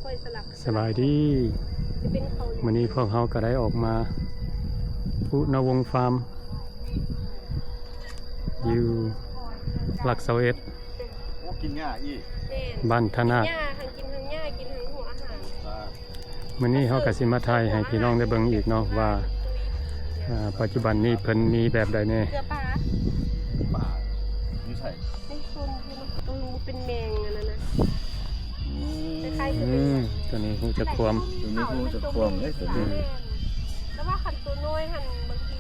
อยสลักสบายดีวันนี้พวกเขาก็ได้ออกมาพุนวงฟาร์มอยู่หลักเสาเอ็ดกินหญ้าอีบ้านธนาคหญ้าทั้งกินทั้งหญ้ากินทั้งหัวอาหารวันนี้เขาก็สิมาไทยให้พี่น้องได้เบิ่งอีกเนาะว่าปัจจุบันนี้เพิ่นมีแบบใดแน่เกลือปลาไม่ใช่ไม่คนเป็นแมงอันนั้นนะคล้ายๆตัวนี้หูจะควมตัวนี้หูจะควมเลยตัวนี้แล้วว่าขันตัวน้อยหันบางที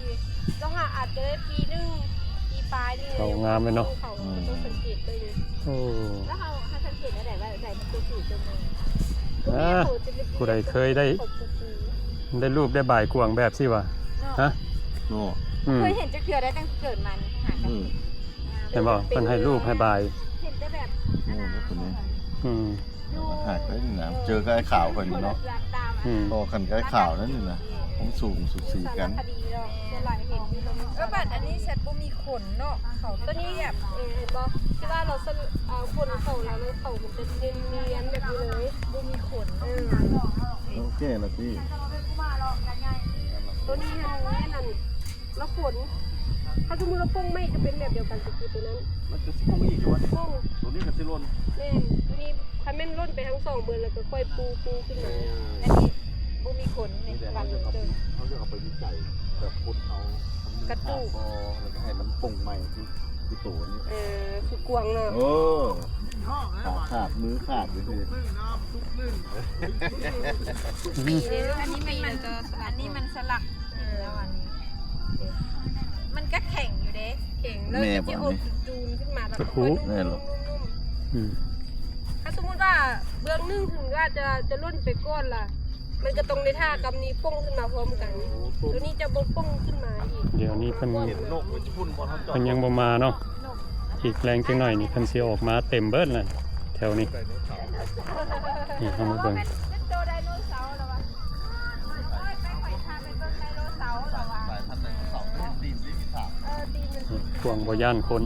เราหาอาจจะได้ปีนึงปีปลายนี่เขางามเลยเนาะเขาต้องสังเกตด้วยโอ้แล้วเขาสังเกตได้ว่าไหนตัวสูงตัวน้อยผู้ใดเคยได้รูปได้บ่ายกวางแบบสิวะฮะเคยเห็นจะเกลือได้ตั้งเกิดมันหากันแต่บอกเพิ่นให้รูปให้บ่ายเห็นได้แบบหายไปนี่นะเจอกับไอ้ข่าวคนนี้เนาะโตกันกับไอ้ข่าวนั่นนี่นะของสูงสุดสีกันแบบอันนี้เสร็จบุมีขนเนาะเขาตัวนี้แบบเห็นป่ะที่ว่าเราขนเขาแล้วเขามันจะเนียนแบบนี้เลยบุมีขนโอเคแล้วพี่ตัวนี้นั่นแล้วขนถ้าสมมติเราป้งไม่จะเป็นแบบเดียวกันคือตัวนั้นมันจะป้งอีกอยู่วะป้งตัวนี้กับซิลนแม่ตัวนี้คันแม่นร่นไปทั้งสองเบอร์แล้วก็ค่อยปูขึ้นมาอันนี้บุมีขนในวันเดิมเขาจะเอาไปวิจัยแบบคนเขากระตูกแล้วก็ให้มันป่งใหม่ที่ตัวนี้คือกวางเนาะขาดมือขาดเลยทีปีนี้อันนี้มันสลักแล้วอันนี้มันก็แข็งอยู่เด้แข็งแล้วจะอบจูนขึ้นมาแล้วค่อยนุ่มถ้าสมมติว่าเบื้องนึ่งถึงว่าจะล่นไปก้อนล่ะมันก็ตรงในท่ากำนี้ป้งขึ้นมาพร้อมกันตัวนี้จะบป้งขึ้นมาอีกเดี๋ยวนี้เพิ่นยังบ่มาเนาะอีกแรงจังหน่อยนี่เพิ่นสิออกมาเต็มเบิดเลยแถวนี้นี่เข้ามาเบิ่งพวงบ่ย่านคน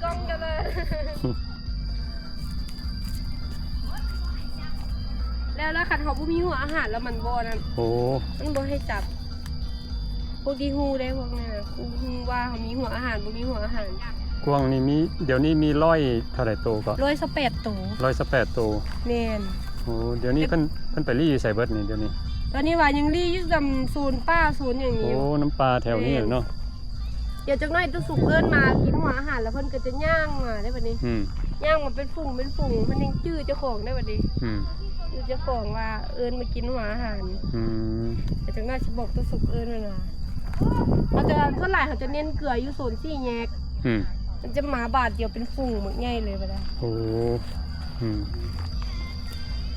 กล้องกันเลยแล้วขันเขาบุมีหัวอาหารแล้วมันบ่นั่นมันบ่ให้จับพวกดีฮูได้พวกนี้นะกูฮูว่าเขามีหัวอาหารบุมีหัวอาหารกวางนี่มีเดี๋ยวนี้มี100เท่าไหร่โตก็118โต118โตแม่นโอ้เดี๋ยวนี้เพิ่นไปรีใส่เบิดนี่เดี๋ยวนี้ตอนนี้ว่ายังรีอยู่จำโซนป้าโซนอย่างนี้โอ้น้ำปลาแถวนี้เนาะเดี๋ยวจักหน่อยตัวสุกเอิ้นมากินหัวอาหารแล้วเพิ่นก็จะย่างมาได้บัดนี้ย่างมาเป็นฝุ่งมันยังจื้อเจ้าของได้บัดนี้จื้อเจ้าของว่าเอิ้นมากินหัวอาหารเดี๋ยวจักหน่อยสิบอกตัวสุกเอิ้นน่ะเขาจะเท่าไหร่เขาจะเน้นเกลืออยู่โซน4แยกมันจะมาบาทเดียวเป็นฝุ่งหมดง่ายเลยบัดนี้โอ้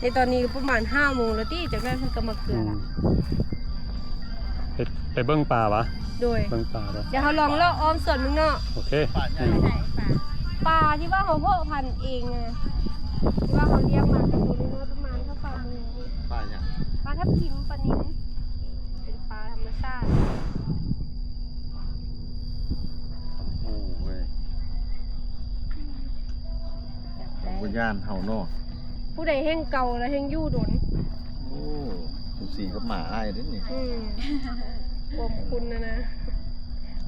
ในตอนนี้ประมาณ5 โมงแล้วที่จักหน่อยเพิ่นก็มาเกลือไปเบิ่งปลาวะโดยเบิ่งปลาแล้วเดี๋ยวเขาลองเลาะอ้อมส่วนมึงเนาะโอเคปลาที่ว่าเขาเพาะพันธุ์เองไงที่ว่าเขาเลี้ยงมาเป็นตัวน้อยประมาณเท่าฝ่ามือปลาเนี่ยปลาทับทิมปลานิ้นเป็นปลาธรรมชาติโอ้เว้ยวิญญาณเห่าเนาะผู้ใดแห้งเก่าแล้วแห้งยู่ดนโอ้สุสีกับหมาไอ้เด้นี่ความคุณนะ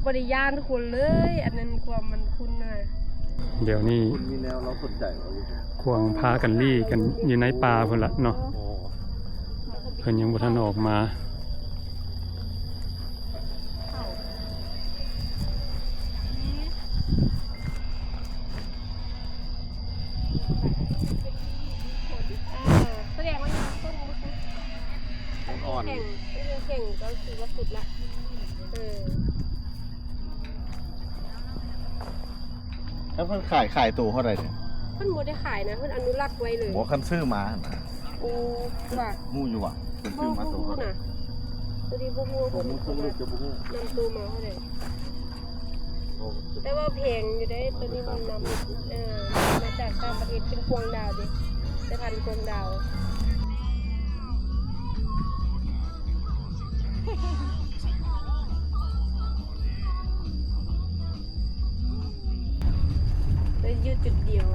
บริยานคุณเลยอันนั้นความมันคุณนะเดี๋ยวนี้คุณมีแนวเราสนใจควงพากันลี่กันอยู่ในป่าเพิ่นละเนาะเพิ่นยังบ่ทันออกมาแสดงว่าต้นอ่อนเก่งก็คือว่าสุดละแล้วเพิ่นขายตัวเท่าไหร่เนี่ยเพิ่นบ่ได้ขายนะเพิ่นอนุรักษ์ไว้เลยบ่คันซื้อมานะโอ้ว่าฮู้อยู่ว่ะเพิ่นซื้อมาตัวน่ะตัวนี้บ่ฮู้ผมซื้อลูกจะบ่ฮู้นำตัวมาเท่าไหร่ แต่ว่าเพลงอยู่ได้ตัวนี้มันนำมาจากต่างประเทศเป็นพวงดาวดิจะพันพวงดาวแล้วอยู่จุดเดียว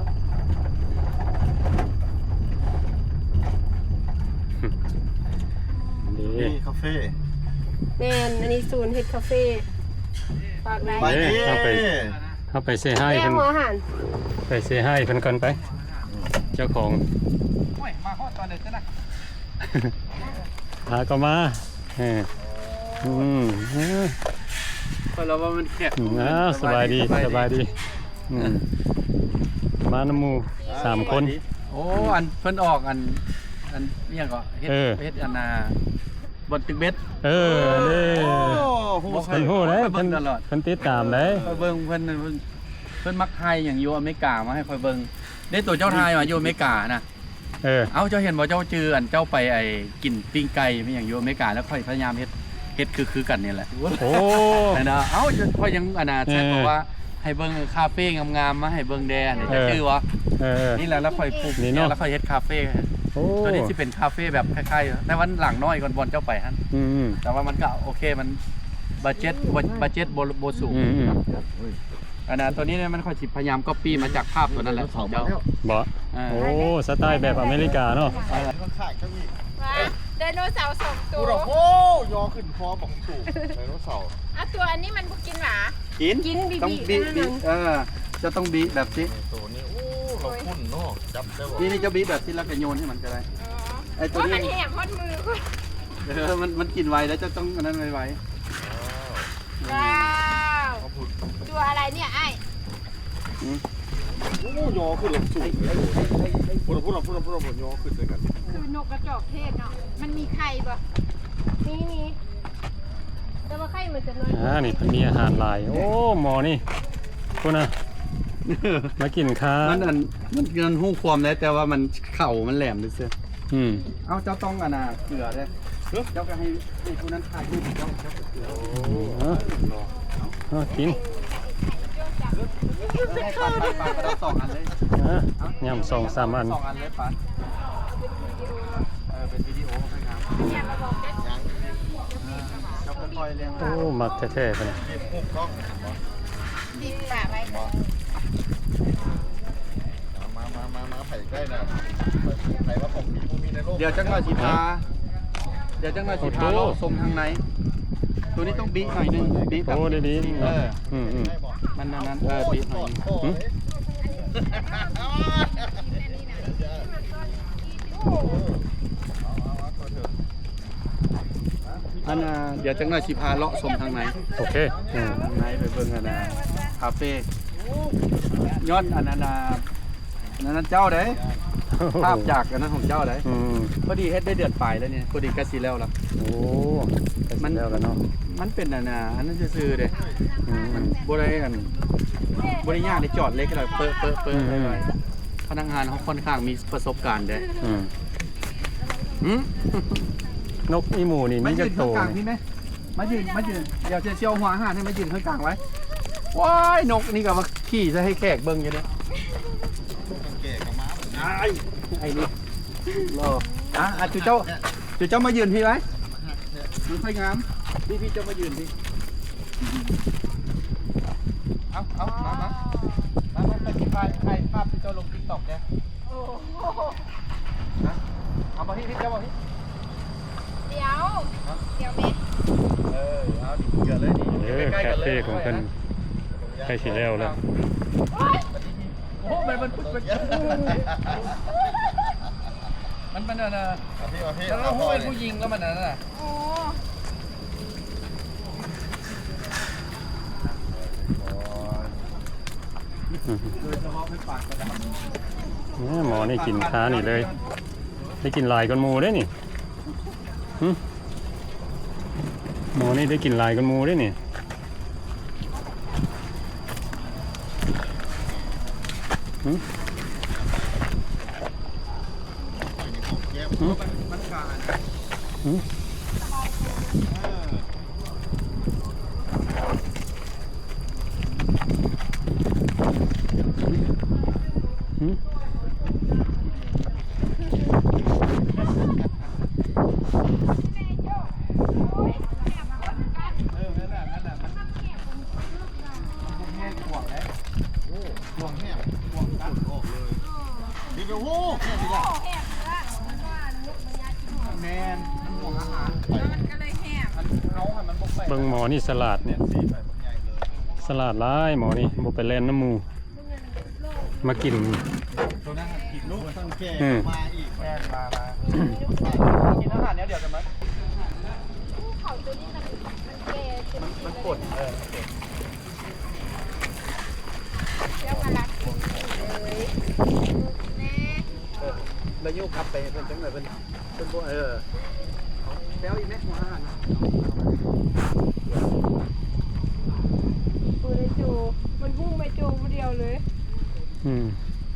ดี นี่คาเฟ่ แม่นอันนี้ศูนย์เฮ็ดคาเฟ่ฝากได้ ไปดิ เข้าไปเซให้ แม่ เพิ่น หัวอาหาร ไปเซให้เพิ่นก่อนไป เจ้าของ มาฮอดตอนเด็กก็ได้ หาก็มาอืม เพราะเราว่ามันแคบ สบายดีสบายดีมาน้ำหมู3 คน โอ้อันเพิ่นออกอันเนี่ยก็เฮ็ด เออ เฮ็ดอันบนตึกเบ็ด เด้ โอ้ เพิ่นฮู้เด้ เพิ่ เพิ่ น น ตลอด เพิ่นติดตามเด้ คอยเบิ่งเพิ่นมักไทยอย่างอยู่อเมริกามาให้คอยเบิ่งได้ตัวเจ้าไทยมาอยู่อเมริกานะ เอ้าเจ้าเห็นบ่เจ้าจืออันเจ้าไปไอ้กินปิ้งไก่ไม่อย่างอยู่อเมริกาแล้วค่อยพยายามเฮ็ดคือกันนี่แหละ โอ้ นะเอ้าค่อยยังอันน่ะแชทบอกว่าให้เบิ่งคาเฟ่งามๆมาให้เบิ่งแดนจะชื่อวะ นี่แหละแล้วค่อยปลูก นี่ เนี่ย เนาะ แล้วค่อยเฮ็ดคาเฟ่ โอ้ ตัวนี้ที่เป็นคาเฟ่แบบคล้ายๆแต่วันหลังน้อยก่อนบอลเจ้าไปฮั่น อืม แต่ว่ามันก็โอเคมันบัดเจ็ตบ่สูง อันนั้นตัวนี้เนี่ยมันค่อยสิพยายามก๊อปปี้มาจากภาพตัวนั้นแหละของเจ้า บ่โอ้สไตล์แบบอเมริกาเนาะ ข้างๆเจ้าอีก ไดโนเสาร์2 ตัว กูดอกโอ้ยอขึ้นคอบอกสูงไดโนเสาร์ อ่ะตัวอันนี้มันบุกินหมา กิน กินบี ต้อง บี บีจะต้องบีแบบนี้ ตัวนี้โอ้เราคุ้นเนาะจับได้บ่ นี่จะบีแบบที่แล้วก็โยนให้มันก็ได้ ไอ้ตัว เพราะ นี้ มันแหบพอดมือคุณ มันกินไวแล้วจะต้องอันนั้นไว ว้าวตัวอะไรเนี่ยไอ้ โอ้ยอขึ้นลงสูงพูดยอขึ้นด้วยกัน คือนกกระจอกเทศเนาะมันมีไข่ปะ นี่แต่ว่าไข่มันจะน้อย นี่เพิ่นมีอาหารหลาย โอ้หมอนี่คุณน่ะมากินข้า มันหุ้งความได้แต่ว่ามันเข่ามันแหลมด้วยเสื้อ เอาเจ้าต้องอันน่ะเกลือได้เจ้าก็ให้ผู้นั้นถ่ายรูปเจ้าเกลือ กิน ให้ปาดกระดับ2 อันเลย ย่ำ2-3 อัน 2 อันเลยปาดเป็นวิดีโอให้งามเจ้าค่อยๆเรียง โอ้มักแท้ๆเพิ่น มุกกล้อง ดิบปะไว้ มาไผ่ใกล้น่ะไผ่ว่าของมีในโลก เดี๋ยวจังหวะสีพาเลาะสมทางในตัวนี้ต้องบีหน่อยนึงบีแบบ โอ้ดีๆเนาะอืม มันนั้นบีหน่อยอันน่ะเดี๋ยวจังหวะสีพาเลาะสมทางใน โอเค ทางในไปเบิ่งอันน่ะคาเฟ่ย้อนอันนั้นเจ้าเด้ภาพจากอันนั้นของเจ้าเด้พอดีเฮ็ดได้เดือดปลายแล้วเนี่ยพอดีกะสิแล้วล่ะ โอ้มันแล้วกันเนาะ มันเป็นอันนั้นซื่อๆเด้มันบ่ได้กันบ่ได้ยากได้จอดเล็กอะไรเปิ้ไปพนักงานเขาค่อนข้างมีประสบการณ์เด้นกอีหมูนี่มีจักโต กลางพี่ไหมมายืนเดี๋ยวจะเชี่ยวหัวอาหารให้มายืนข้างกลางไว้ว้ายนกนี่ก็มาขี่จะให้แขกเบิ่งอยู่เด้ แก่กับม้า ไอ้นี่รอจุเจ้ามายืนพี่ไว้มันค่อยงามพี่เจ้ามายืนพี่เอามาไปที่ถ่ายภาพที่เจ้าลงติ๊กต็อกเนี่ยเอามาพี่เจ้ามาพี่ เดี๋ยวเมฆ เอาดิเกลือเลยดิ คาเฟ่ของเพิ่นใกล้สิแล้วแล้ว โอ้มันน่ะแล้วเราเป็นผู้หญิงแล้วมันน่ะ โอ้ โดยเฉพาะไม่ปากกระดาษ หมอนี่กินค้านี่เลยได้กินลายก้อนหมูได้นี่หมอนี่ได้กินลายก้อนหมูได้นี่มันขาด นี่เป็นโอ้แค่นี้ละ แมนห่วงอาหาร มันก็เลยแห้ง มันเขาให้มันบกไป เบิ่งหมอนี่สลัดเนี่ยสลัดหลายหมอนี่บ่ไปเล่นน้ำหมูมากิน ตัวนั้นกินลูก ตั้งแค่ อืม มาอีก แม่มากินอาหารเนี้ยเดียวกันมั้ย เขาตัวนี้มันแก่จน มันปวดเจ้ามาลัดกินเลยแม่ แล้วยุขับไปเพิ่นจังได๋เพิ่นบ่แล้วอีกแม่หัวอาหาร ตัวได้โจมันพุ่งไปโจคนเดียวเลย อืม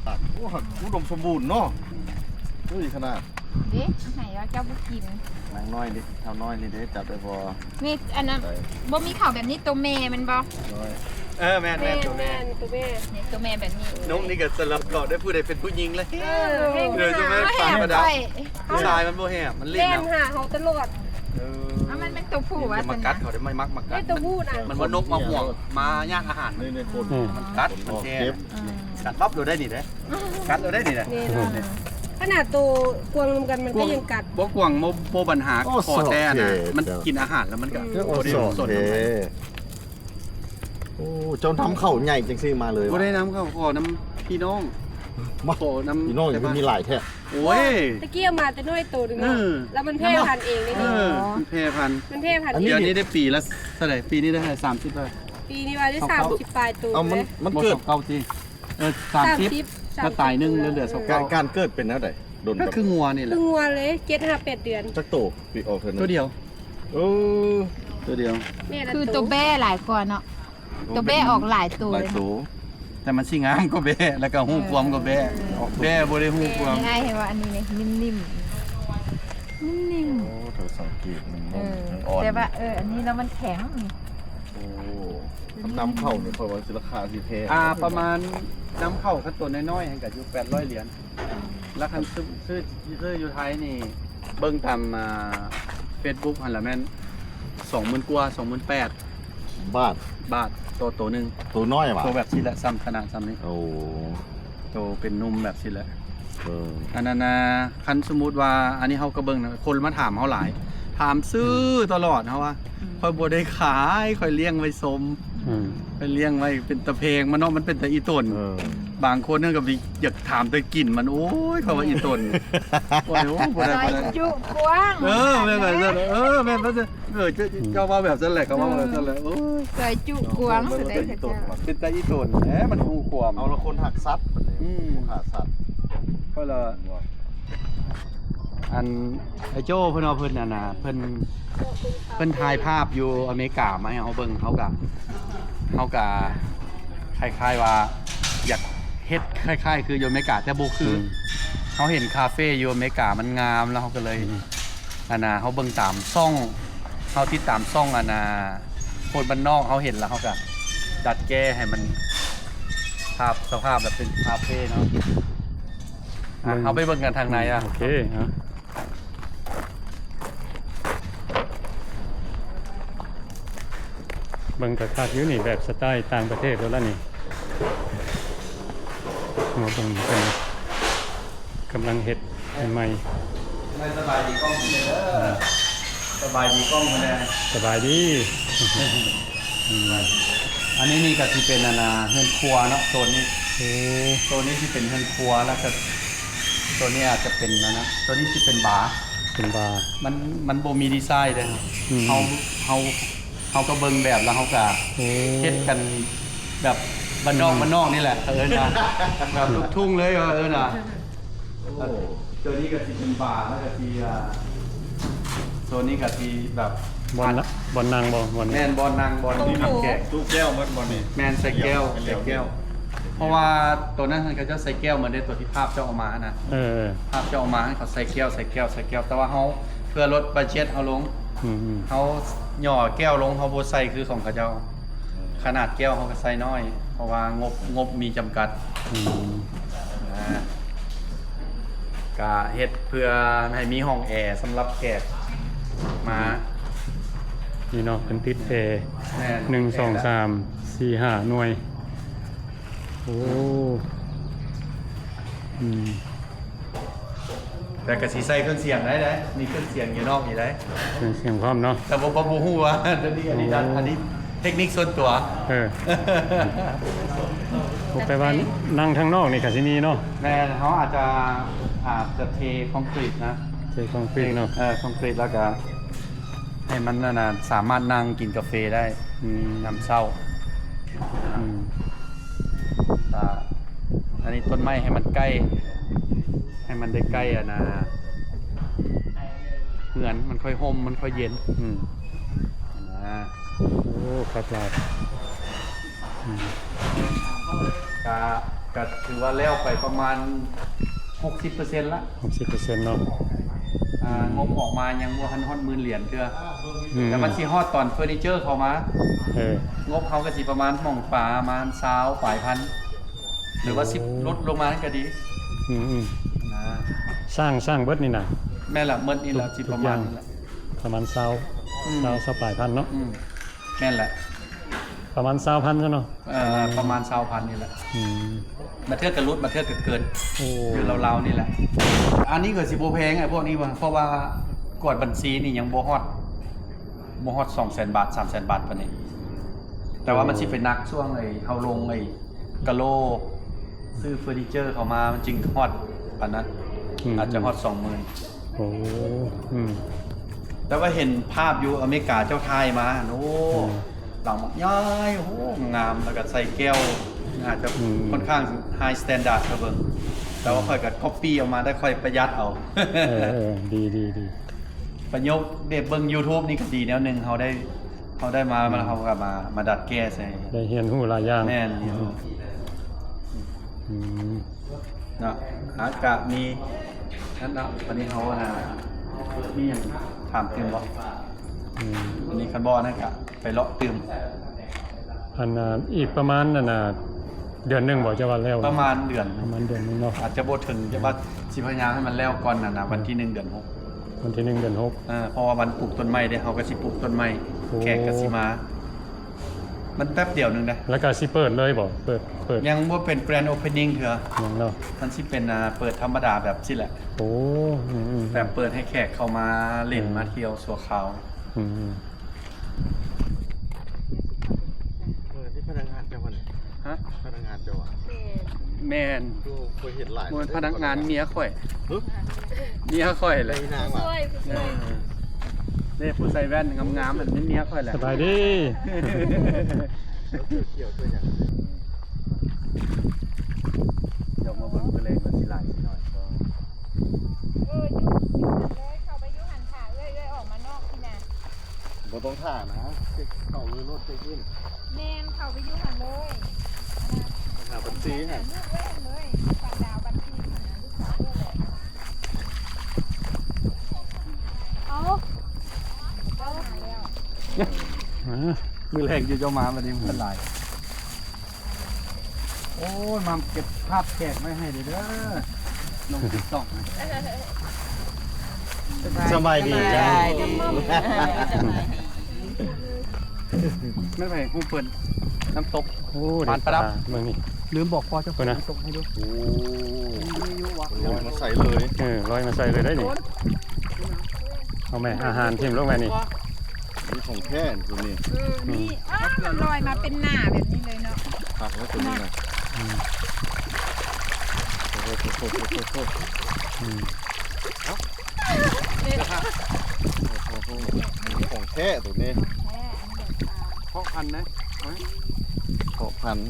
ตัดโอ้อุดมสมบูรณ์เนาะดูดิขนาด เอ๊ะอาหารเราเจ้าบุกิน นางน้อยดิเท่าน้อยนี่เด้จับได้พอ นี่อันนั้นบ่มีข่าวแบบนี้ตัวแม่มันบ่ น้อย แม่น แม่ ตัว แม่ แม่ ตัวแม่ เนี่ยตัวแม่แบบนี้ น้องนี่ก็สลับกอดได้ผู้ใดเป็นผู้หญิงเลย เล่น เดี๋ยวจะไม่ เขาแห ฟัง บ ก็ได้ ไป ผู้ชายมันบ่แห่มันเล่น เล่น นะ หาเขาตลอด มันเป็นตัวผู้วะ มากัดเขาได้ไม่มักมากั ไอ้ ด ตัวพูดอ่ะ มันว่านกมาห่วงมาย่างอาหาร นี่ในคน มันกัดมันแช่ เก็บ กัดปั๊บเราได้นี่เด้กัดเราได้นี่เด้ นี่นะขนาดตัวกวางรวมกันมันก็ยังกัด บ่กวางโมปัญหาคอแต่นะมันกินอาหารแล้วมันก็ โอ้ บ่ได้ สอ สน เทโอ้เจ้าทำเข่าใหญ่จังซี่มาเลย บ่ได้น้ำเข้าคอน้ำพี่น้อง มา โตน้ำ พี่น้องยังมีหลายแท้ โอ้ย ตะเกียบมาแต่น้อยตัวหนึงเนาะ เออ แล้วมันแพร่พันธุ์เองเลยนี่ มันแพร่พันธุ์ มันแพร่พันธุ์เอ เดี๋ยว ง นี้ได้ปีละเท่าไหร่ปีนี้ได้30เลย ปีนี้ว่าได้30ปลายตัว เอามัน เลย มันเกิด เก้าที30แล้วตายนึงเหลือ29 การเกิดเป็นแล้วไดโดน ก็คืองัวนี่แห คื ละ องัวเลย7-8 เดือน จักโตปีออกเท่านั้น ตัวเดียว เออ ตัวเดียว แม่ละ คือตัวแม่หลายกว่าเนาะตัวแม่ออกหลายตัว หลาย เลย โต แต่มันสิงามก็แบ้แล้วก็หูความก็แบ้แบ้บ่ได้หูความ ง่ายๆเห็นว่าอันนี้เนี่ยนิ่มๆนิ่ม โอ้เธอสังเกตมัน ๆ อ่อน แต่ว่าอันนี้แล้วมันแข็ง โอ้น้ำเข้าเนี่ยเพราะว่าราคาสิแพง ประมาณน้ำเข้าขั้นตัวน้อยๆให้กับอยู่800เหรียญแล้วคันซื้ออยู่ไทยนี่เบิ่งตามFacebook หั่นล่ะแม่น 20,000 กว่า 28,000 บาท บาทตัวหนึง ตัวน้อยว่ะ ตัวแบบสิแหละซ้ำขนาดซ้ำนี้ โอ้ ตัวเป็นนุ่มแบบสิแหละ เออ อันนั้นนะคันสมมุติว่าอันนี้เฮาก็เบิ่งนะคนมาถามเฮาหลาย ถามซื้อตลอดเฮาว่าค่อยบ่ได้ขายค่อยเลี้ยงไว้สม อืม ค่อยเลี้ยงไว้เป็นตะเพงมันเนาะมันเป็นตะอีต้น เออบ างคนนึงก็อยากถามแต่กลิ่นมันโอ้ยเขาว่าอีต้นโอ้ยบ่ได้ ซอย บ่ได้ จุกว้าง แม่นแบบนั้นแม่นแบบนั้นเจ้าว่าแบบนั้นแหละก็ว่าแบบนั้นแหละโอ้ย ซอยจุกว้างสุดได้ค่ะเจ้า เป็นตะอีต้นแหมมันฮู้ความ เอาละคนหักซัดบัดนี้ อืม หักซัด ก็เลยอันไอ้โจ้เพิ่นเอาเพิ่นน่ะนะเพิ่นถ่ายภาพอยู่อเมริกามาให้เฮาเบิ่งเฮาก็คล้ายๆว่าอยากเฮ็ดคล้ายๆคืออยู่อเมริกาแต่บ่คือเฮาเห็นคาเฟ่อยู่อเมริกามันงามแล้วเฮาก็เลยอันน่ะเฮาเบิ่งตามช่องเฮาติดตามช่องอันน่ะคนบ้านนอกเฮาเห็นแล้วเฮาก็ดัดแก้ให้มันสภาพแบบเป็นคาเฟ่เนาะเอาไปเบิ่งกันทางในอ่ะ โอเคเอาเบิ่งกระคักอยู่นี่แบบสไตล์ต่างประเทศแล้วล่ะนี่มาเบิ่งเป็นกำลังเฮ็ดใหม่ ไม่สบายดีกล้องเลยเด้อสบายดีกล้องเลย สบายดี อันนี้นี่ก็สิเป็นอันน่ะเฮือนครัวเนาะโซนนี้ โอ้ โซนนี้สิเป็นเฮือนครัวแล้วก็โซนนี้อาจจะเป็นนะตัวนี้สิเป็นบาร์ เป็นบาร์ มันบ่มีดีไซน์เด้อ อืม เฮาก็เบิ่งแบบแล้วเฮาก็ โอ้ เฮ็ดกันแบบบ้านนอกนี่แหละนะแบบลูกทุ่งเลยน่ะ โอ้ ตัวนี้ก็สิเป็นบาร์แล้วก็สิโซนนี้ก็สิแบบ บอลละบอลนางบอลบอล แมนบอลนางบอลที่ทำแกะ ตู้แก้วมันบ่นี่ แมนใส่แก้วเพราะว่าตัวนั้นเขาจะใส่แก้วเหมือนในตัวที่ภาพเจ้าเอามานะ เออ ภาพเจ้าเอามาให้เขาใส่แก้วแต่ว่าเขาเพื่อลดบัดเจ็ตเอาลง อืม เขาหย่อแก้วลงเขาโบใส่คือของเขาเจ้า ขนาดแก้วเขาก็ใส่น้อย เพราะว่างบมีจำกัด อืม นะ ก็เฮ็ดเพื่อให้มีห้องแอร์สำหรับแขกมา นี่เนาะเป็นติดเอ แม่น 1 2 3 4 5หน่วยโอ้อืม แต่ก็สิใส่เครื่องเสียงได้เด้มีเครื่องเสียงอยู่นอกนี่ได้ เสียงพร้อมเนาะ แต่บ่ฮู้ว่าอันนี้เทคนิคส่วนตัว ผมไปว่านั่งข้างนอกนี่ก็สิมีเนาะ แม่เขาอาจจะเทคอนกรีตนะ เจอของฟรีเนาะ คอนกรีตแล้วก็ให้มันน่ะสามารถนั่งกินกาแฟได้ อืม ยามเช้า อืม อันนี้ต้นไม้ให้มันใกล้ ให้มันได้ใกล้อะนะเหมือนมันค่อยห่มมันค่อยเย็น อืม นะ โอ้ครับลาดอืม ก็ถือว่าแล้วไปประมาณ 60%ละ 60%เนาะ งบออกมายังบ่ทันฮอด10,000 เทื่อ อืม แต่มันสิฮอดตอนเฟอร์นิเจอร์เข้ามา งบเขาก็สิประมาณหม่องป่าประมาณ20ปลายพันหรือว่า10ลดลงมานั่นก็ดี อืมอืม นะ สร้างเบิดนี่น่ะ แม่นละเมิดนี่ละสิประมาณนี้แหละ ประมาณ20ปลายพันเนาะ แม่นแหละ ประมาณ20,000ซะเนาะ ประมาณ20,000นี่แหละ อืม มาเทื่อกับรุดมาเทื่อกับเกิน โอ้ อยู่เราๆนี่แหละ อันนี้ก็สิบ่แพงไอ้พวกนี้ว่ะเพราะว่ากวดบัญชีนี่ยังบ่ฮอด200,000 บาท 300,000 บาทปานนี้ แต่ว่ามันสิเป็นนักช่วงเฮาลงกะโลซื้อเฟอร์นิเจอร์เข้ามามันจึงฮอดปานนั้นอาจจะฮอด 20,000 โอ้อืม แต่ว่าเห็นภาพอยู่อเมริกาเจ้าไทยมาโอ้หลังมันย้ายโอ้งามแล้วก็ใส่แก้วอาจจะค่อนข้างไฮสแตนดาร์ดครับเบิ่งแต่ว่าค่อยก็ก๊อปปี้ออกมาได้ค่อยประหยัดเอา ดี ประโยคเด็บเบิ่ง YouTube นี่ก็ดีแนวหนึงเขาได้มาแล้วเขาก็มาดัดแก้ใส่ ได้เรียนรู้หลายอย่าง แม่น อืม เนาะอากาศมีนั่นเนาะวันนี้เขามีหยังถามตื่มบ่ อืม วันนี้คันบ่นั่นก็ไปเลาะตื่ม อันน่ะอีกประมาณนั่นน่ะเดือนหนึงบ่จะว่าแล้ว ประมาณเดือน ประมาณเดือนหนึงเนาะ อาจจะบ่ถึงจะว่าสิพยายามให้มันแล้วก่อนนะวันที่1 เดือน วันที่1เดือน6 6เพราะว่าวันปลูกต้นไม้เด้เฮาก็สิปลูกต้นไม้ โอ้ แขกก็สิมา มันแป๊บเดียวนึงนะ แล้วก็สิเปิดเลยบ่เปิด ยังบ่เป็น Grand Opening เถอะ ยังเนาะ มันสิเป็นเปิดธรรมดาแบบสิแหละ โอ้อืม แบบเปิดให้แขกเข้ามาเล่นมาเที่ยวสัวขาว อืม ที่พนักงานเจ้าคนไหน ฮะ พนักงานเจ้าอ่ะ แม่น ดูเคยเห็นหลาย มันพนักงานเมียข่อยเมียข่อยเลย นางว่ะ ช่วย นี่ผู้ใส่แว่นงามๆแบบนี้เมียข่อยแหละ สบายดี เกี่ยวตัวอย่าง เดี๋ยวมาเบิ่งไปเลยมันสิหลายสิหน่อยก็ อยู่เลยเข้าไปอยู่หันขาเอ้ยออกมานอกที่น่ะ บ่ต้องท่านะเข้าเลยรถเช็คอิน แมนเข้าไปอยู่หันเลย หาบัญชีฮะ เลือกเว้ยเลยปันดาวบัญชีหันนะลูกสาวเลือกเลยเอาหาแล้ว มือแรงอยู่เจ้ามาวันนี้มันหลายโอ้ยมาเก็บภาพแขกไว้ให้เด้อลงTikTok นะ สบายดีจ้า ไม่ไปผู้เปิดน้ำตก โอ้ ปานประดับ เมืองนี้ ลืมบอกพ่อเจ้า เปิดนะ น้ำตกให้ดู โอ้ลงมาใส่เลย ลอยมาใส่เลยได้นี่เอาแม่อาหารทิ่มลงไปนี่ นี่ของแท้ตัวนี้ นี่มันลอยมาเป็นหน้าแบบนี้เลยเนาะ ผักไว้ตัวนี้หน่อยโทษ อืม ของแท้ตัวนี้ พ่อพันธุ์นะ เพาะพันธุ์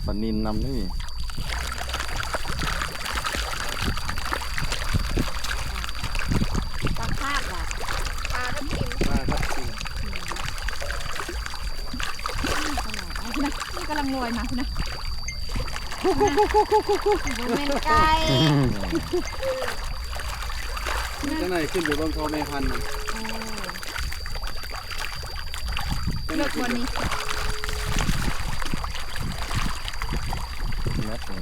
ปลานินนำนี่ ปลาคาดว่ะปลาทับทิม มาครับจริง นี่กำลังลอยมาคุณนะเมนไก่ ข้างในขึ้นอยู่บนคอแม่พันธุ์นะ เลือกวันนี้ นัดหนึ่ง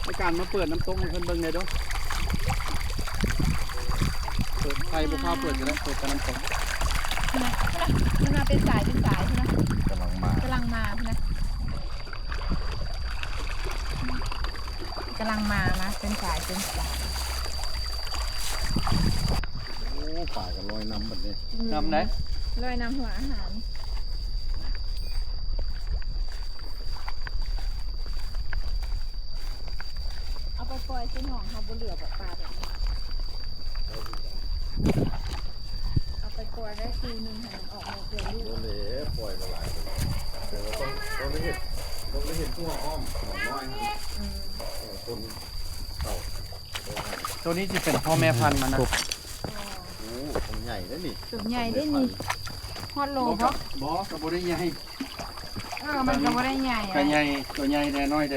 ในการมาเปิดน้ำตกให้เพิ่นเบิ่งได้เด้อ รบุพาเปิดกันแล้วเปิดกันน้ำตก มันมาเป็นสายใช่ไหม กำลังมาก ำลังมาใช่ไหมกำลังมานะเป็นสาย โอ้ป่าก็ลอยน้ำแบบนี้ น้ำไหน ลอยน้ำหัวอาหารเอาไปปล่อยที่หนองเขาบุเหลือแบบปลาแบบนี้เอาไปปล่อยได้คืนนึงให้มันออกมาเกินลูก โอ้เลยปล่อยมาหลายตัวแต่ว่าต้องได้เห็นตัวอ้อมหนอนน้อยนะคนเต่า ตัวนี้จะเป็นพ่อแม่พันธุ์มันนะ โอ้ของใหญ่แล้วนี่ สุดใหญ่ได้นี่ฮอดโลเพราะ บ่กับบ่ได้ใหญ่ มันก็ไม่ได้ใหญ่ กะใหญ่ตัวใหญ่แน่น้อยแด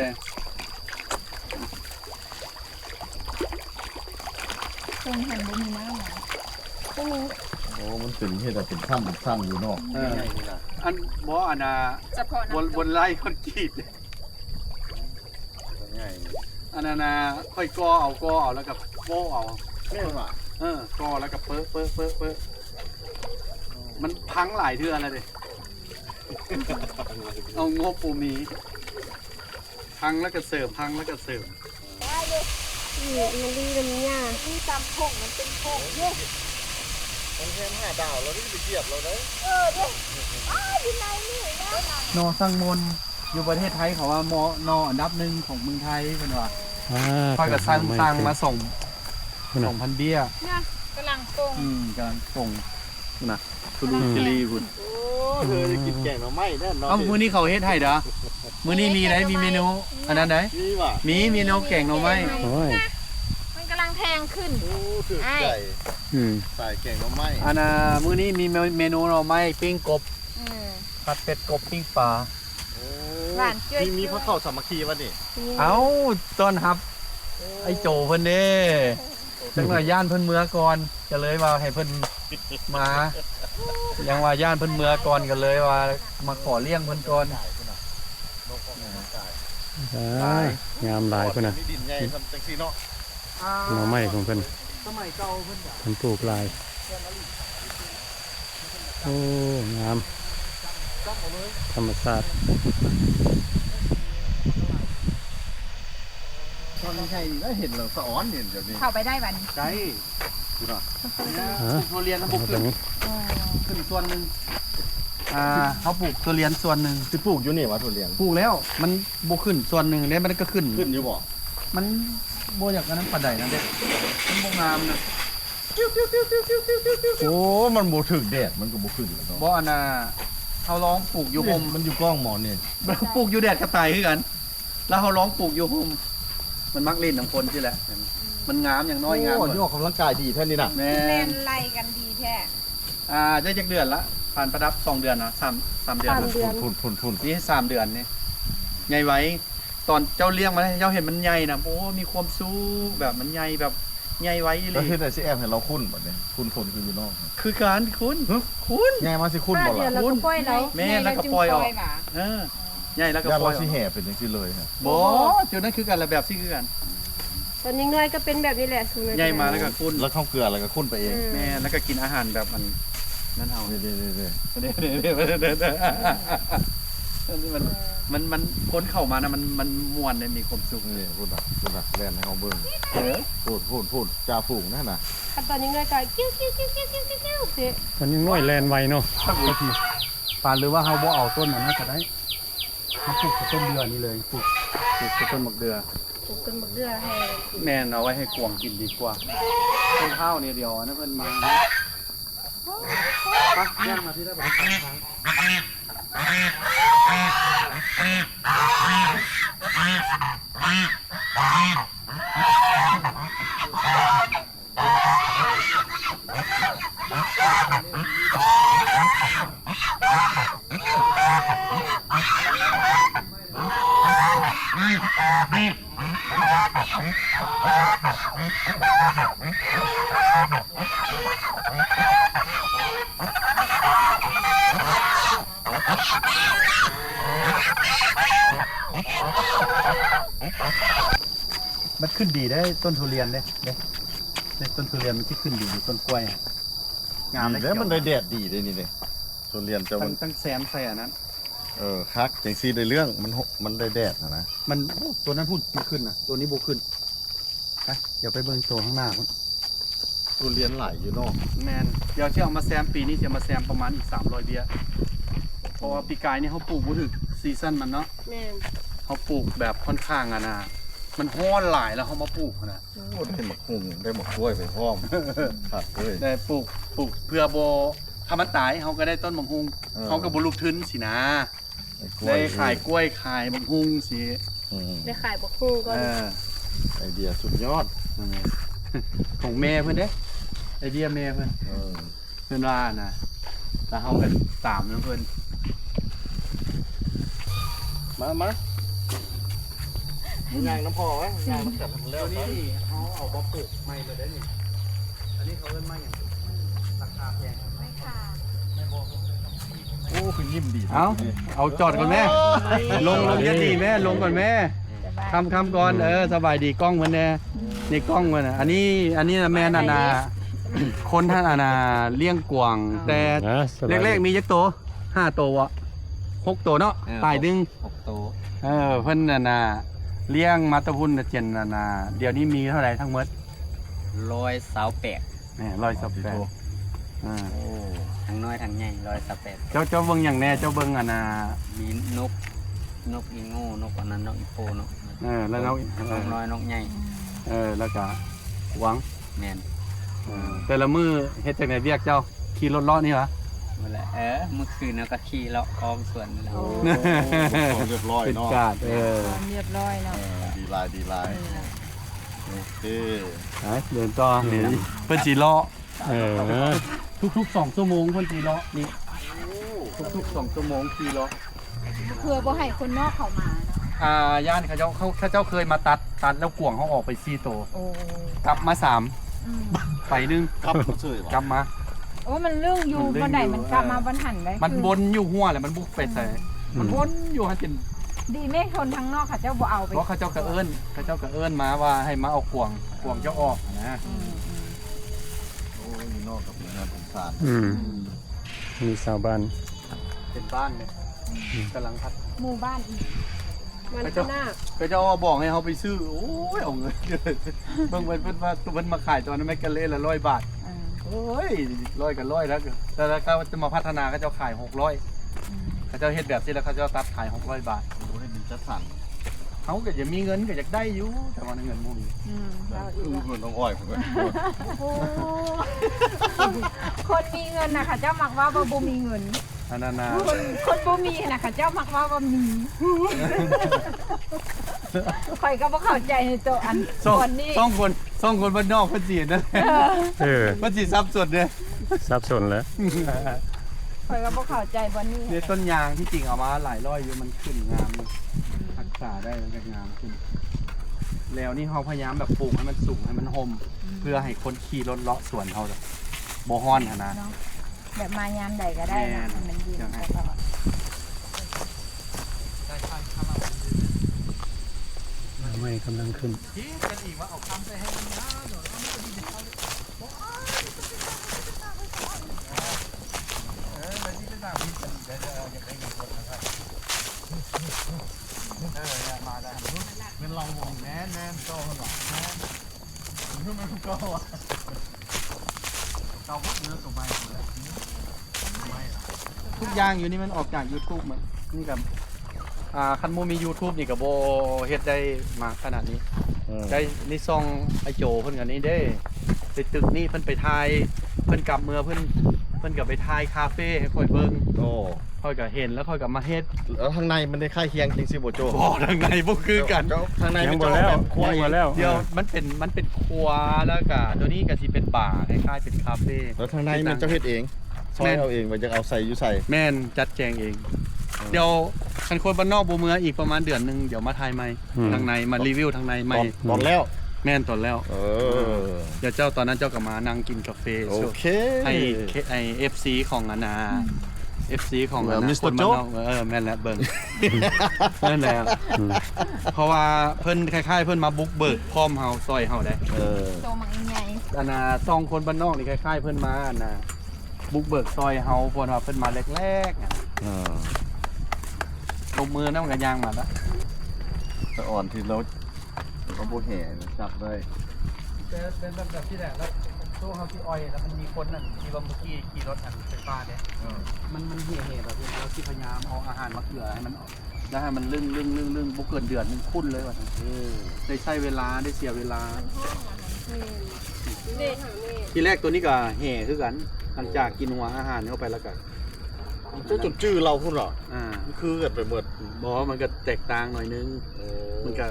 คงหันบุมีน้ำหรอ โอ้มันเป็นเห็ดอะเป็นถ้ำอยู่นอก อันบ่อันน่ะ เฉพาะ บนไร่คนกรีด ใหญ่ อันนั้นน่ะค่อยกอเอาแล้วก็โป้เอา แม่ว่ะ กอแล้วก็เปิ้มันพังหลายเทื่อแล้วเด้เอางบปูมีพังแล้วก็เสริมพังแล้วก็เสริม นี่มันดีน้ำยา ที่ตำพงมันเป็นพงเยอะ มันแค่5 ดาวเราได้ไปเหยียบเราได้ ที่ไหนนี่นะ นอสังมนอยู่ประเทศไทยเขาว่ามอนออันดับหนึ่งของเมืองไทยเป็นว่าค่อยกับสร้างมาส่ง2,000เบี้ย เนี่ยกำลังตรง กำลังส่งนะทุลุจิรีพุ่น โอ้เธอจะกินแกงหน่อไม้แน่นอน เอ้ามื้อนี้เขาเฮ็ดให้เด้อมื้อนี้มีไหนมีเมนูอันนั้นไหน นี่ว่ะ มีเมนูแกงหน่อไม้ โอ้ย มันกำลังแทงขึ้น โอ้ถือใจ ใส่แกงหน่อไม้ อันน่ะมื้อนี้มีเมนูหน่อไม้ปิ้งกบผัดเป็ดกบปิ้งปลา หวานจ้วย มีพระเข้าสามัคคีวะนี่ เอ้าต้อนรับไอ้โจเพิ่นเด้จังหน่อยย่านเพิ่นเมือก่อนก็เลยว่าให้เพิ่นมายังว่าย่านเพิ่นเมือก่อนก็เลยว่ามาขอเลี้ยงเพิ่นก่อน งามหลายพุ่นน่ะ มีดินใหญ่ทำจังซี่เนาะ หน่อไม้ของเพิ่น สมัยเก่าเพิ่น เพิ่นปลูกหลายโอ้งามธรรมชาติ ตอนนี้ใช่แล้วเห็นเราสะอ้อนเห็นแบบนี้ เข้าไปได้วัน ได้ ดูเนาะ ทุเรียนเขาปลูก ตรงนี้ ขึ้นส่วนหนึงเขาปลูกทุเรียนส่วนหนึง ที่ปลูกอยู่นี่วะทุเรียน ปลูกแล้วมันบ่ขึ้นส่วนหนึงแล้วมันก็ขึ้น ขึ้นอยู่บ่ มันบ่อยากอันนั้นปานใดนะเด็กมันบ่งามนะ โอ้มันบ่ถึกแดดมันก็บ่ขึ้นแล้วเนาะ บ่อันน่ะเขาลองปลูกอยู่โฮม มันอยู่กล้องหมอนี่ ปลูกอยู่แดดกระต่ายคือกัน แล้วเขาลองปลูกอยู่โฮมมันมักเล่นของคนที่แหละ มันงามอย่างน้อยงาม โอ้ยออกกำลังกายดีแท้นี่น่ะ แม่ เล่ น นไล่กันดีแท้ ได้จักเดือนละผ่านประดับ2 เดือนนะ3 เดือน 3 นะ เดือน พุ่น นี่3 เดือนนี่ใหญ่ไว้ตอนเจ้าเลี้ยงมาเจ้าเห็นมันใหญ่นะโอ้มีความสูงแบบมันใหญ่แบบใหญ่ไว้เล แล้ว ย เฮ็ดได้สิแอมให้เราคุ้นบัดนี้คุ้นคนคืออยู่นอก คือการคุณ ใหญ่มาสิคุ้นบ่ 5 เดือน ล่ะ แล้วก็ปล่อยแล้ว แม่แล้วก็ปล่อยออกใหญ่แล้วก็ ย่าน ปล่อ เรา ยอ สิ อก แห่เป็นจังซี่เลยฮะ บ่จุดนั้นคือกันละแบบที่คือกัน ตอนยังน้อยก็เป็นแบบนี้แหละสุนัข ใหญ่มาแล้วก็คุณ แล้วข้าวเกลือแล้วก็คุ้นไปเอง แม่แล้วก็กินอาหารแบบมันนั่นเอา เด้ เด้มันคนเข้ามานะมันม่วนเลยมีความสุข นี่พูดน่ะแล่นให้เฮาเบิ่ง เออ พูดจ่าฝูงนั่นน่ะ ขั้นตอนยังน้อยก็กิ้วกิ้วกิ้วกิ้วกิ้วกิ้วสิ มันยังน้อยแลนไวเนาะ ปานหรือว่าเฮาบ่เอาต้นนั้นก็ได้เฮาปลูกต้นเดือนี่เลยปลูกต้นมะเดือ ปลูกต้นมะเดื่อให้ แม่นเอาไว้ให้กวางกินดีกว่าต้นข้าวเนี่ยเดียวนะเพิ่นมาไปย่างมาที่ได้บ่มันขึ้นดีได้ต้นทุเรียนเด้ต้นทุเรียนมันที่ขึ้นดีต้นกล้วย งามเลย แล้วมันได้แดดดีเลยนี่เลยทุเรียนเจ้ามัน ตั้งแสนใส่อันนั้น คักจังซี่ได้เรื่องมันได้แดดนะ มันตัวนั้นพูดมันขึ้นนะตัวนี้บ่ขึ้นไปเดี๋ยวไปเบิ่งตัวข้างหน้าพุ่น ทุเรียนหลายอยู่เนาะ แมนเดี๋ยวเชื่อเอามาแซมปีนี้จะมาแซมประมาณอีก300เบี้ยเพราะว่าปีกายนี่เขาปลูกบ่ถึงซีซั่นมันเนาะ แม่น เขาปลูกแบบค่อนข้างอะนะมันฮ้อนหลายแล้วเขามาปลูกนะ โอ้ได้หมกหุ่งได้หมกกล้วยไปพร้อมผักเลย ได้ปลูกเพื่อโบถ้ามันตายเขาก็ได้ต้นมังคุงเขาก็บุลุกทึนสินะได้ขายกล้วยขายมังคุงสิ ได้ขายบักฮู้ก่อน ไอเดียสุดยอด ของแม่เพื่อนเด้ไอเดียแม่เพื่อนเพื่อนว่านะแล้วเขาก็ตามนะเพื่อนมาย่างน้ำพอไหมย่างน้ำจับแล้วนี่เขาเอาบอปลูกไม่เลยได้นี่อันนี้เขาเล่นมาอย่างราคาแพง ไม่ค่ะ โอ้คือยิ้มดี เอาจอดก่อนแม่ลงเยอะดีแม่ลงก่อนแม่คำก่อนสบายดีกล้องมันแน่นี่กล้องมันอันนี้แม่นานาคนท่านอานาเลี้ยงกวางแต่เล็กๆมียักษ์โต5 ตัว6 ตัวเนาะตายดึง 6 ตัว เพิ่นนาเลี้ยงมาตะพุนเจนนาเดี๋ยวนี้มีเท่าไหร่ทั้งหมด 128 นี่128 โอ้ ทั้งน้อยทั้งใหญ่128 เจ้าเบิ่งอย่างแน่เจ้าเบิ่งมีนกอีโง่นกอันนั้นนกอีโปนก แล้วเรา นกน้อยนกใหญ่ แล้วก็หวัง แม่น แต่ละมือเฮ็ดจังได๋เรียกเจ้าขี่รถเลาะนี่หรอ นั่นแหละเมื่อคืนเราก็ขี่เลาะออมสวนนี่แหละ เรียบร้อย เป็น เนาะ กาดเรียบร้อยเนาะ ดีลายโอเค เดินต่อนี่เพิ่นสิเลาะ ทุกๆ2 ชั่วโมงเพิ่นสิเลาะนี่ทุกๆ2 ชั่วโมงขี่เลาะ เพื่อบ่ให้คนนอกเข้ามาเนาะ ย่านเขาเจ้าเคยมาตัดแล้วกวางเขาออกไป4 ตัว โอ้ กลับมา3ไปนึง ครับเฉย กลับมา โอ้มันเรื่องอยู่บ่ได้มันกลับมาบ่ทันได้ มันวนอยู่หัวแหละมันบุกเป็ดใส่มันวนอยู่ฮะจน ดีแม่คนทางนอกเขาเจ้าบ่เอาไป เพราะเขาเจ้ากระเอิ้นมาว่าให้มาเอากวางเจ้าออกนะ โอ้ยนอกกับงานสงสาร มีชาวบ้าน เป็นบ้านเนี่ยกำลังพัด หมู่บ้านอีก มันข้างหน้า ก็เจ้าบอกให้เขาไปซื้อโอ้ยเอาเงินเบิ่งเพิ่นมาขายตอนนั้นไม่กันเล่ละ100 บาทโอ้ย100 กับ 100แล้วแต่ถ้าเขาจะมาพัฒนาเขาเจ้าขาย600เขาเจ้าเฮ็ดแบบนี้แล้วเขาเจ้าตัดขาย600 บาท โอ้ยดีจัดสรร เขาก็จะมีเงินก็อยากได้อยู่แต่ว่าเงินบ่มี เราอีก เงินต้องอ้อยผมเลย โอ้คนมีเงินน่ะค่ะเจ้ามักว่าบ่มีเงิน อันนั้นนะ คนบ่มีน่ะค่ะเจ้ามักว่าบ่มีข่อยก็บ่เข้าใจในตัวอันคนนี้ สองคนบ้านนอกเพิ่นสินั่น เพิ่นสิซับสนเด้ สับสนแล้ว ข่อยก็บ่เข้าใจบ่นี้ เนี่ยต้นยางที่จริงเอามาหลายร้อยอยู่มันขึ้นงามรักษาได้มันก็งามขึ้นแล้วนี่เขาพยายามแบบปลูกให้มันสูงให้มันห่มเพื่อให้คนขี่รถเลาะสวนเขาแบบบ่ฮ้อนนะ เนาะแบบมายามใดก็ได้นะมันดีตลอด ไม่กำลังขึ้น เป็นเราห่วงแน่นโตหรอแน่นมันก็ว่าเราก็เนื้อตัวใบหมดแล้ว ทุกอย่างอยู่นี่มันออกจาก YouTube หมดนี่กับคันโมมี YouTube นี่กับโบเฮ็ดได้มาขนาดนี้ได้นี่ซองไอโจเพิ่นกันนี้เด้ไปตึกนี่เพิ่นไปถ่ายเพิ่นกลับเมื่อเพิ่นกลับไปถ่ายคาเฟ่ให้ค่อยเบิ่ง โอ้ ค่อยก็เห็นแล้วค่อยก็มาเฮ็ด แล้วข้างในมันได้ค่ายเคียงจริงสิบ่โจ บ่ทางในบ่คือกัน ข้างใน ยั เป็ ง น บ่ เจ้า แล้ว แบบครัว ยัง เอ บ่ ง แล้ว เดี๋ยวมันเป็นครัวแล้วก็ตัวนี้ก็สิเป็นบาร์คล้ายๆเป็นคาเฟ่ แล้วข้างในมันเจ้าเฮ็ดเองซอยเอาเองมันจะเอาใส่อยู่ใส่ แม่นจัดแจงเอง เดี๋ยวคันคนบ้านนอกบ่เมืออีกประมาณเดือนนึงเดี๋ยวมาถ่ายใหม่ทางในมารีวิวทางในใหม่ ตอนแล้ว แม่นตอนแล้ว อ เดี๋ยวเจ้าตอนนั้นเจ้าก็มานั่งกินกาแฟ โอเค ให้ FC ของอาณา FC ของอา Mr. ณาคนบ้านนอกแม่นแล้วเบิ่งนั่นแหละเพราะว่าเพิ่นคล้ายๆเพิ่นมาบุกเบิกพร้อมเฮาซอยเฮาได้ โตมังใหญ่ อาณาซองคนบ้านนอกนี่คล้ายๆเพิ่นมาอาณา บุกเบิกซอยเฮาเพิ่นว่าเพิ่นมาแรกๆอ่ะตบมือนำกันย่างมาแล้ว แต่อ่อนที่เราบ่แห่จับได้ เป็นแบบที่แหละแล้วตู้เฮาที่อ้อยแล้วมันมีคนนั่นที่ว่าเมื่อกี้ขี่รถอันไฟฟ้าเนี่ยมันเห่ๆแบบนี้เราที่พยายามเอาอาหารมาเกลือให้มันออกแล้วให้มันลึ่งบ่เกินเดือนนึงคุ้นเลยว่าซั่นได้ใช้เวลาได้เสียเวลา เด็กหาแม่ ทีแรกตัวนี้ก็แห่คือกันหลังจากกินหัวอาหารเข้าไปแล้วก็ เจ้าจนชื่อเราพุ่นเหรอ อ่า มันคือกันไปหมด บอกว่ามันก็แตกต่างหน่อยนึงมันก็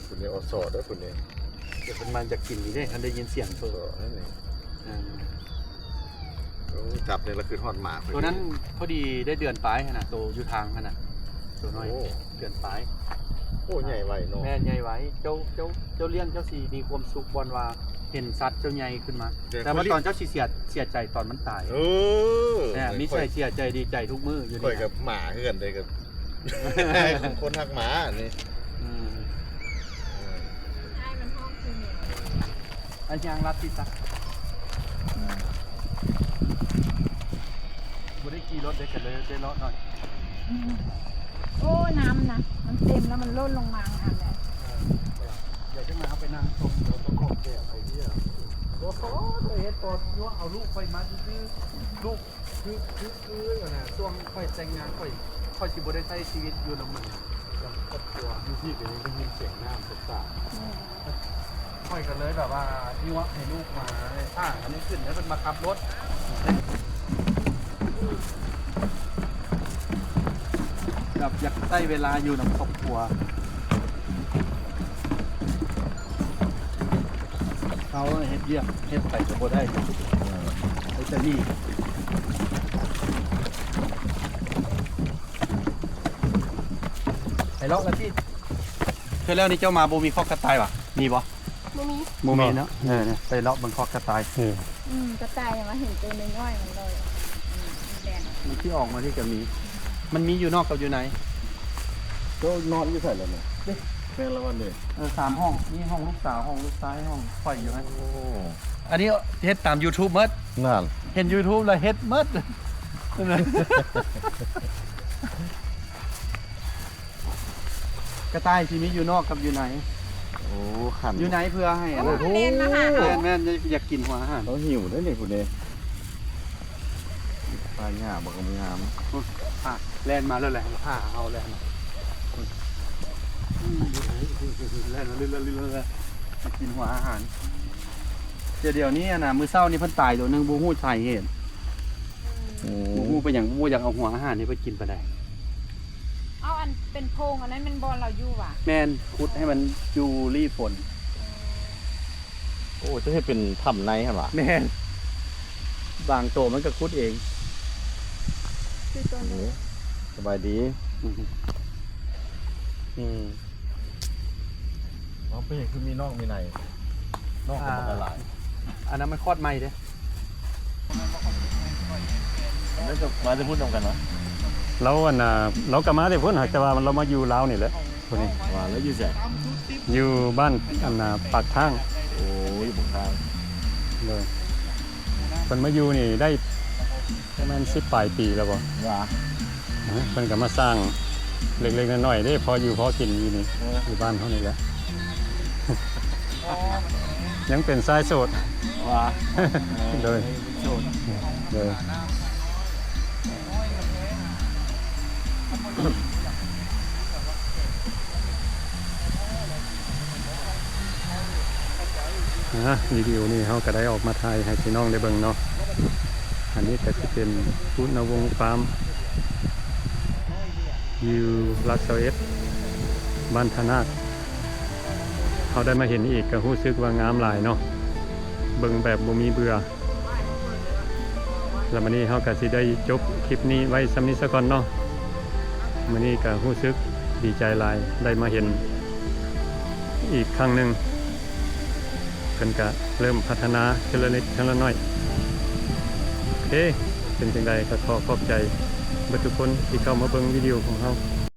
คุณนี่อสอดด้วยคุณนี่ จะเป็นมันจะกินนี่ได้คันได้ยินเสียงตัว นั่นเอง อ่า จับเนี่ยเราคือทอดหมา ตัวนั้นพอดีได้เดือนปลายขนาดตัวอยู่ทางขนาดตัวน้อยเดือนปลาย โอ้ใหญ่ไวเนาะ แม่ใหญ่ไว้เจ้าเลี้ยงเจ้าสีมีความสุขบอลว่าเห็นสัตว์เจ้าใหญ่ขึ้นมา แต่ว่าตอนเจ้าสีเสียใจตอนมันตายเนี่ยมิใช่เสียใจดีใจทุกมื้ออยู่ ค่อย นี่ กับหมาเฮือนเลยกับ คนทักหมานี่ ใช่มันห้องคือเนี่ย อันยางรัดที่ซักบ่ได้ขี่รถได้กันเลยได้เลาะหน่อย โอ้น้ำนะมันเต็มแล้วมันล่นลงมาอันเลย เดี๋ยวจะมาเอาไปนั่งตรงเดี๋ยวตรงขอบแก้วไอ้เนี่ยโอ้โหตัวเฮ็ดตอนยัวเอาลูกไปมาซื้อลูกคืออยู่นะช่วงค่อยแต่งงานค่อยสิบ่ได้ใช้ชีวิตอยู่นำมันกับครอบครัวอยู่ที่ก็ยังได้ยินเสียงน้ำสาดค่อยกันเลยแบบว่ายัวให้ลูกมาอันนี้ขึ้นแล้วมันมาขับรถแบบอยากใช้เวลาอยู่นำครอบครัวเขาเฮ็ดเยี่ยมเฮ็ดไปก็บ่ได้ไอ้เจ้านี่ไอ้เลาะกันที่เคยแล้วนี่เจ้ามาบ่มีคอกกระต่ายว่ะมีบ่ บ่มี บ่มีเนาะเนี่ยไปเลาะเบิ่งคอกกระต่าย กระต่ายมาเห็นตัวน้อยๆมันเลยแดง มันที่ออกมาที่ก็มี มันมีอยู่นอกกับอยู่ใน ก็นอนอยู่ใส่แล้วเนี่ยแม่ละวันเนี่ย 3 ห้องนี่ห้องลูกสาวห้องลูกชายห้องข่อยอยู่ไหม โอ้ อันนี้เฮ็ดตาม YouTube หมด นั่น เห็น YouTube แล้วเฮ็ดหมด กระต่ายที่มีอยู่นอกกับอยู่ใน โอ้ขัน อยู่ไหนเพื่อให้อะ โอ้ นะ มันเล่นมาหา แม่นอยากกินหัวอาหาร เราหิวได้เนี่ยคุณเนี่ยปลาหญ้าบอกงาม ผ่าแล่นมาแล้วแหละผ่าเอาแล่นมาแล่นมาเรื่อยๆจะกินหัวอาหารเดี๋ยวนี้นะมื้อเช้านี่เพิ่นตายตัวหนึงบ่ฮู้สาเหตุ โอ้ บ่ฮู้ไปหยังบ่อยากเอาหัวอาหารนี่ไปกินไปได้ เอาอันเป็นโพรงอันนั้นมันบอลเราอยู่ว่ะ แม่นขุดให้มันอยู่รีฝน โอ้จะให้เป็นถ้ำในเหรอ แม่นบางตัวมันก็ขุดเอง คือตัวนี้ สบายดี เอาไปเห็นคือมีนอกมีในนอกกับมันหลาย อันนั้นมันคลอดใหม่เด้ แล้วจะมาจะพูดตรงกันวะ เราอันน่ะเราก็มาได้พุ่นหากแต่ว่าเรามาอยู่ลาวนี่แหละพุ่นนี่ มาแล้วอยู่แสง อยู่บ้านอันน่ะปากทาง โอ้ยบุกทาง เลยเพิ่นมาอยู่นี่ได้ประมาณ10ปลายปีแล้วบ่ ว้า เพิ่นก็มาสร้างเล็กๆน้อยๆได้พออยู่พอกินอยู่นี่อยู่บ้านเฮานี่แหละ ยังเป็นสายโสด ว้า เลยเลยวิดีโอนี้เขาก็ได้ออกมาถ่ายให้พี่น้องได้เบิ่งเนาะอันนี้ก็จะเป็นพุทธนวงศ์ฟาร์มอยู่รักเซเอสบ้านธนาคเขาได้มาเห็นอีกก็รู้สึกว่างามหลายเนาะเบิ่งแบบบ่มีเบื่อแล้ววันนี้เขาก็สิได้จบคลิปนี้ไว้ซ้ำนี้ซะก่อนเนาะวันนี้ก็รู้สึกดีใจหลายได้มาเห็นอีกครั้งหนึ่งเพิ่นก็เริ่มพัฒนาทีละนิดทีละน้อยโอเคเป็นจังใดก็ขอบใจเบิดทุกคนที่เข้ามาเบิ่งวิดีโอของเรา